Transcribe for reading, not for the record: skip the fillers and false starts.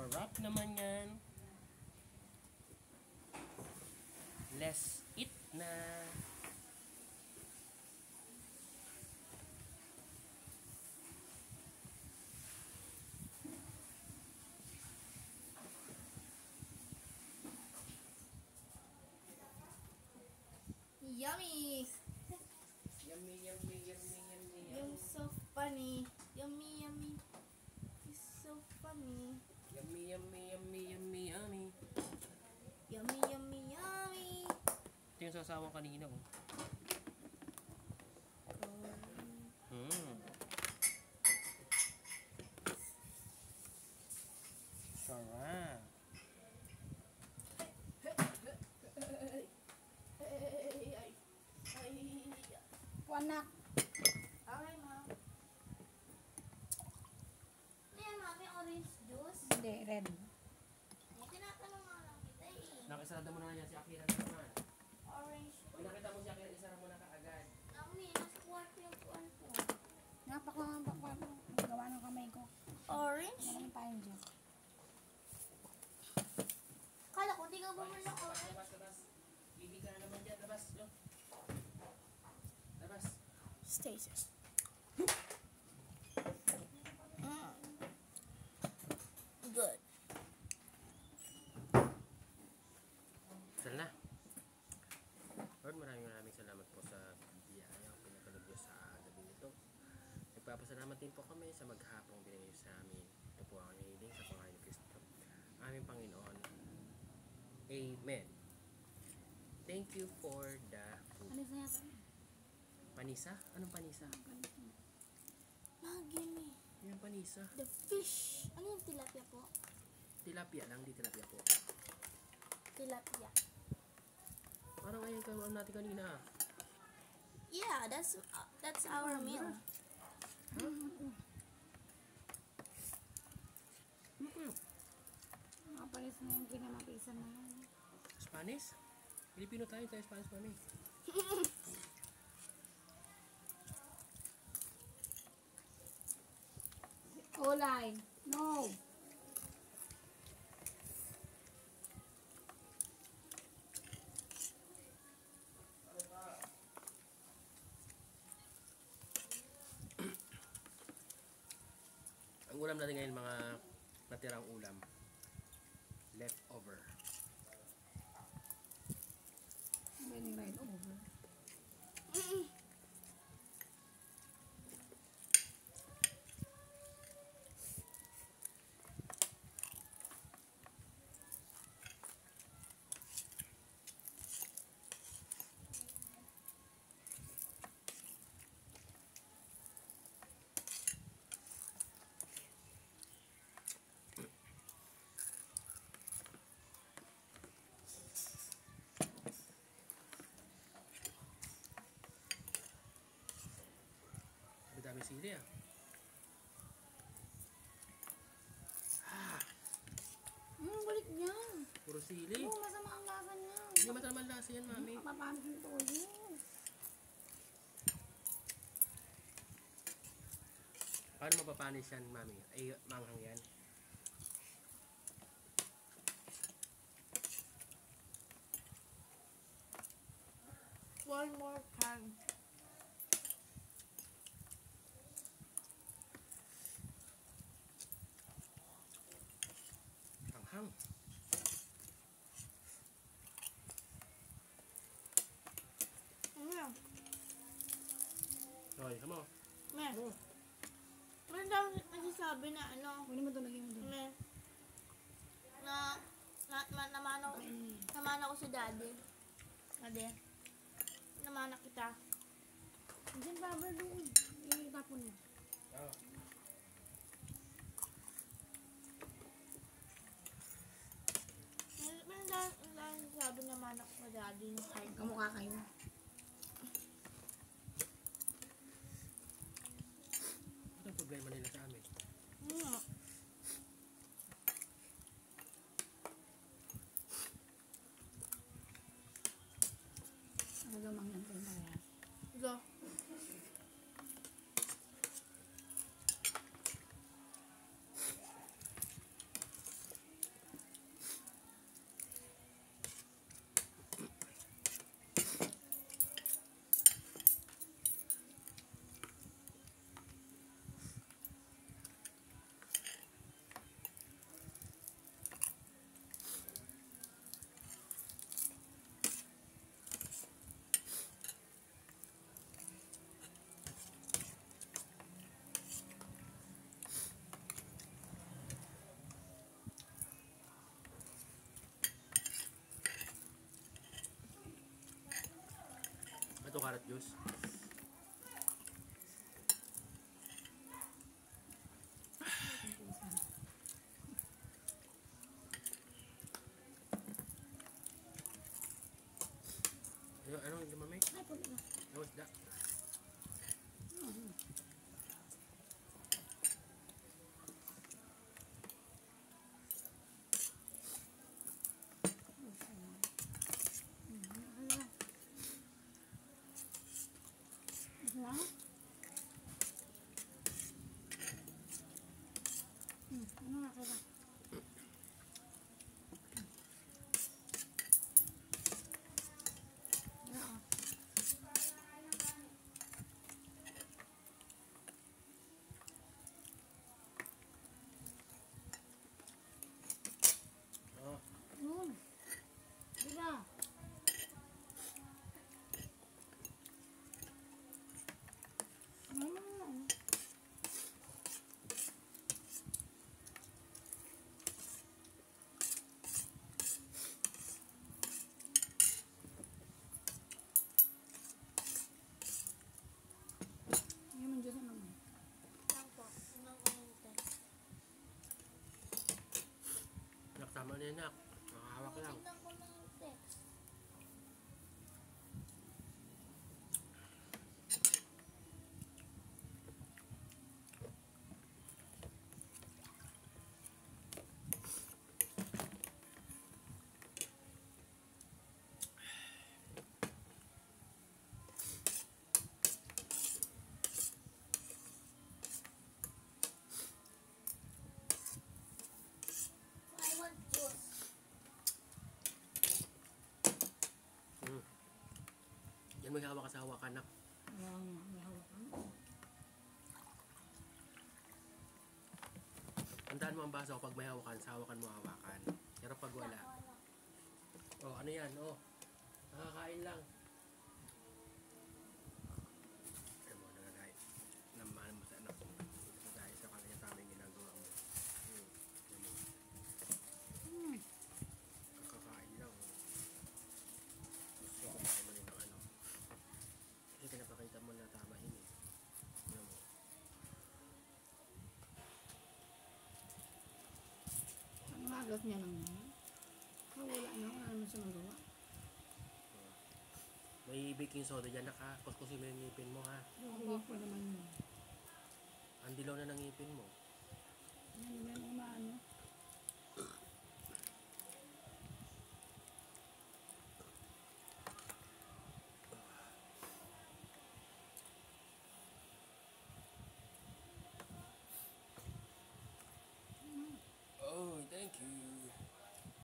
Sarap naman yan. Let's eat na. Yummy! Yummy, yummy, yummy, yummy, You're yummy. so funny. Yummy, yummy. You're so funny. Yummy, yummy, yummy, yummy, yummy. Yummy, yummy, yummy. Ito yung sasawang kanina, oh. Sarap. Anak. Okay, ma'am. Ano yan, mami? Orange juice? Hindi, red. Tinatanong nga lang kita eh. Nakisarada mo na yan si Akira naman. Orange. Pag nakita mo si Akira, isara mo na kaagad. Mami, nasa kwarto yung kuwan ko. Gawa ng kamay ko. Orange? Ano naman tayong Diyos? Kala ko, di ka bumili ng orange. Labas, labas. Hindi ka na naman dyan. Labas, lo. Labas. Stasis. Good. Sal na. Lord, maraming salamat po sa biyayang pinatulog niyo sa gabi nito. Nagpapasalamat din po kami sa maghapong binigay sa amin. Ito po ang hiling sa Panginoon ni Kristo, aming Panginoon. Amen. Thank you for the food. Ano sa yata? Panisa? Anong panisa? Magimi. Yung panisa. The fish. Ano yung tilapia po? Tilapia lang, di tilapia po. Tilapia. Parang ayun kayo natin kanina. Yeah, that's our meal. Nakapalis na yung kinamapisan na yan. Spanish? Pilipino tayo Spanish mami. Kulay. No. Ang ulam natin ngayon, mga natirang ulam. Leftover. Pwede right over. Ang dami sili ah. Balik niya. Puro sili. Oo, masama ang lasa niya. Hindi matalaman lasa yan mami. Mapapanis yung toyo. Paano mapapanis yan mami? Ay, manghang yan. One more can. Anghang. Ano yan? Okay, come on. Meh. Meron daw nagsasabi na ano, Kunin mo ito, lagyan mo doon. meh, namana ko si daddy. Daddy, namana kita. Diyan, Barbara, doon. Itapon mo. Oh. Meron daw nagsasabi na namana ko si daddy yung card. Kamukha kayo. Ito ang problema nila sa amin. Nagagamang yan tayo parehas. Go. juice. Ano hindi mamay? Ay, puno na. Ano isda? Lang? Ano nga kaya? Oh, Yun. Diba? Ano? Yung man dyan naman. Lang po. Unang kumente. nak, tama na yan, nak. Nakahawak lang. Tignan ko lang yung text. I want juice. Yan maghawa ka sa hawakan, nak. May hawakan. Tandaan mo ang baso pag may hawakan, sa hawakan mo hawakan. Pero pag wala, oh, ano yan, oh. Nakakain lang. Ano mo, nagagay. Namahan mo sa anak mo. Nagagay sa kanya tama yung ginagawa mo. Nakakain lang. Gusto ko kumain mo rin ng ano. Kasi pinapakita mo na tama yun eh. Ano mo. Ang agat niya lang yun. Wala na. Wala naman siya magawa. May baking soda dyan, naka kuskusin